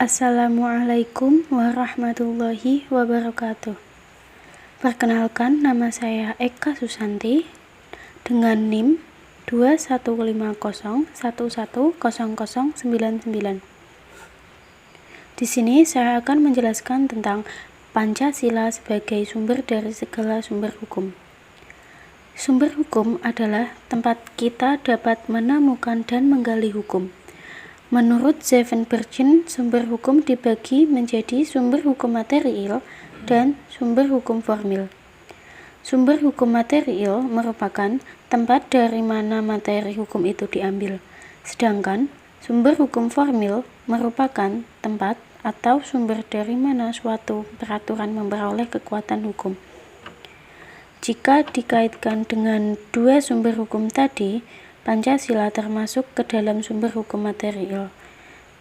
Assalamualaikum warahmatullahi wabarakatuh. Perkenalkan, nama saya Eka Susanti dengan NIM 2150110099. Di sini saya akan menjelaskan tentang Pancasila sebagai sumber dari segala sumber hukum. Sumber hukum adalah tempat kita dapat menemukan dan menggali hukum. Menurut Zevenbergen, sumber hukum dibagi menjadi sumber hukum material dan sumber hukum formil. Sumber hukum material merupakan tempat dari mana materi hukum itu diambil, sedangkan sumber hukum formil merupakan tempat atau sumber dari mana suatu peraturan memperoleh kekuatan hukum. Jika dikaitkan dengan dua sumber hukum tadi, Pancasila termasuk ke dalam sumber hukum material.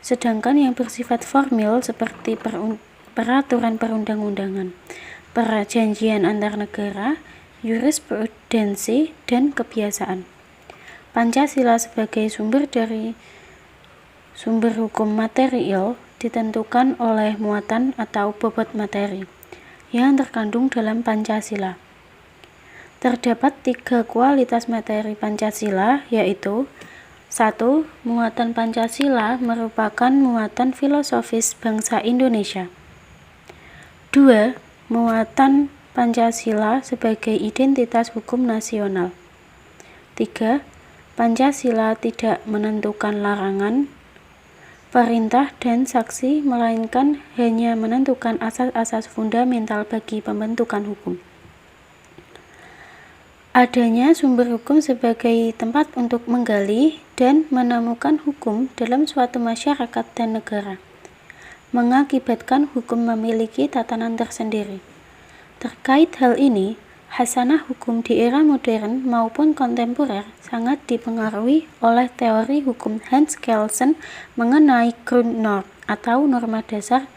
Sedangkan yang bersifat formil seperti peraturan perundang-undangan, perjanjian antar negara, jurisprudensi, dan kebiasaan. Pancasila sebagai sumber dari sumber hukum material ditentukan oleh muatan atau bobot materi yang terkandung dalam Pancasila. Terdapat 3 kualitas materi Pancasila, yaitu 1. Muatan Pancasila merupakan muatan filosofis bangsa Indonesia. 2. Muatan Pancasila sebagai identitas hukum nasional. 3. Pancasila tidak menentukan larangan, perintah, dan saksi, melainkan hanya menentukan asas-asas fundamental bagi pembentukan hukum. Adanya sumber hukum sebagai tempat untuk menggali dan menemukan hukum dalam suatu masyarakat dan negara, mengakibatkan hukum memiliki tatanan tersendiri. Terkait hal ini, hasanah hukum di era modern maupun kontemporer sangat dipengaruhi oleh teori hukum Hans Kelsen mengenai Grundnorm atau norma dasar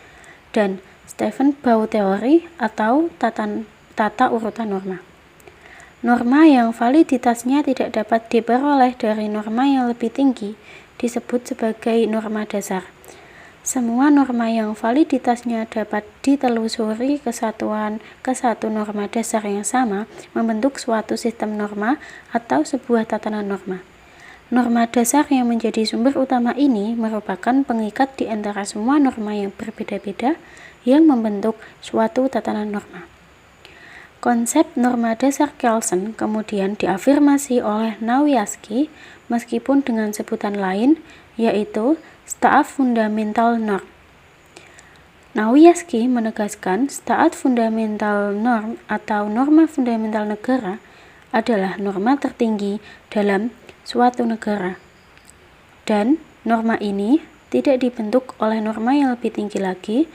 dan Stephen Bau teori atau tata urutan norma. Norma yang validitasnya tidak dapat diperoleh dari norma yang lebih tinggi disebut sebagai norma dasar. Semua norma yang validitasnya dapat ditelusuri kesatuan ke satu norma dasar yang sama membentuk suatu sistem norma atau sebuah tatanan norma. Norma dasar yang menjadi sumber utama ini merupakan pengikat di antara semua norma yang berbeda-beda yang membentuk suatu tatanan norma. Konsep norma dasar Kelsen kemudian diafirmasi oleh Nawiaski meskipun dengan sebutan lain, yaitu Staat Fundamental Norm. Nawiaski menegaskan Staat Fundamental Norm atau norma fundamental negara adalah norma tertinggi dalam suatu negara, dan norma ini tidak dibentuk oleh norma yang lebih tinggi lagi,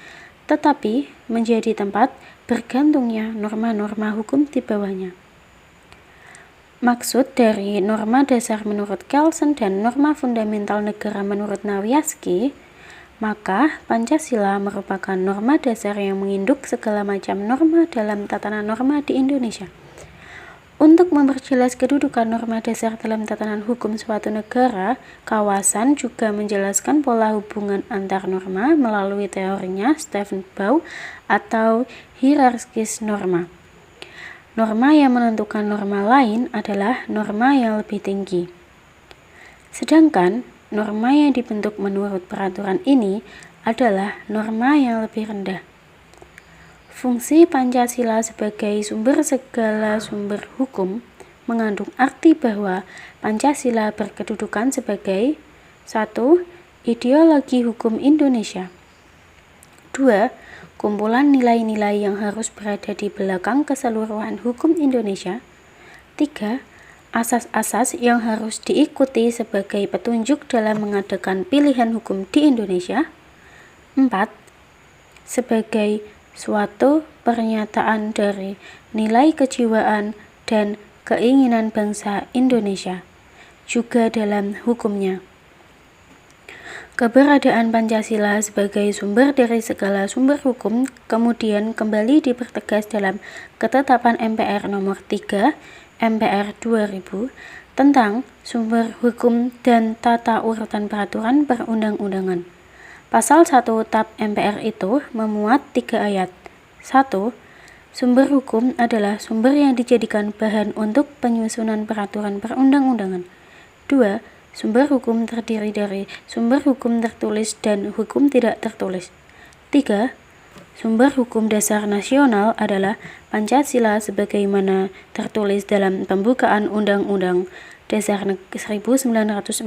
tetapi menjadi tempat bergantungnya norma-norma hukum di bawahnya. Maksud dari norma dasar menurut Kelsen dan norma fundamental negara menurut Nawiaski, maka Pancasila merupakan norma dasar yang menginduk segala macam norma dalam tatanan norma di Indonesia. Untuk memperjelas kedudukan norma dasar dalam tatanan hukum suatu negara, Kawasan juga menjelaskan pola hubungan antar norma melalui teorinya Stephen Bau atau hierarkis norma. Norma yang menentukan norma lain adalah norma yang lebih tinggi. Sedangkan norma yang dibentuk menurut peraturan ini adalah norma yang lebih rendah. Fungsi Pancasila sebagai sumber segala sumber hukum mengandung arti bahwa Pancasila berkedudukan sebagai 1. Ideologi hukum Indonesia. 2. Kumpulan nilai-nilai yang harus berada di belakang keseluruhan hukum Indonesia. 3. Asas-asas yang harus diikuti sebagai petunjuk dalam mengadakan pilihan hukum di Indonesia. 4. Sebagai suatu pernyataan dari nilai kejiwaan dan keinginan bangsa Indonesia, juga dalam hukumnya. Keberadaan Pancasila sebagai sumber dari segala sumber hukum kemudian kembali dipertegas dalam Ketetapan MPR Nomor 3 MPR 2000 tentang sumber hukum dan tata urutan peraturan perundang-undangan. Pasal 1 TAP MPR itu memuat 3 ayat. 1. Sumber hukum adalah sumber yang dijadikan bahan untuk penyusunan peraturan perundang-undangan. 2. Sumber hukum terdiri dari sumber hukum tertulis dan hukum tidak tertulis. 3. Sumber hukum dasar nasional adalah Pancasila sebagaimana tertulis dalam pembukaan Undang-Undang Dasar 1945,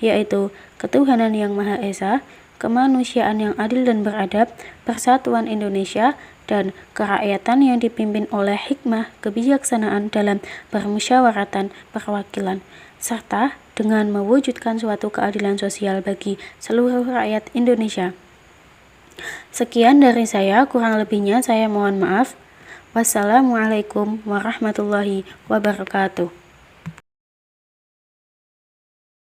yaitu ketuhanan yang Maha Esa, kemanusiaan yang adil dan beradab, persatuan Indonesia, dan kerakyatan yang dipimpin oleh hikmah kebijaksanaan dalam permusyawaratan perwakilan, serta dengan mewujudkan suatu keadilan sosial bagi seluruh rakyat Indonesia. Sekian dari saya, kurang lebihnya saya mohon maaf. Wassalamualaikum warahmatullahi wabarakatuh.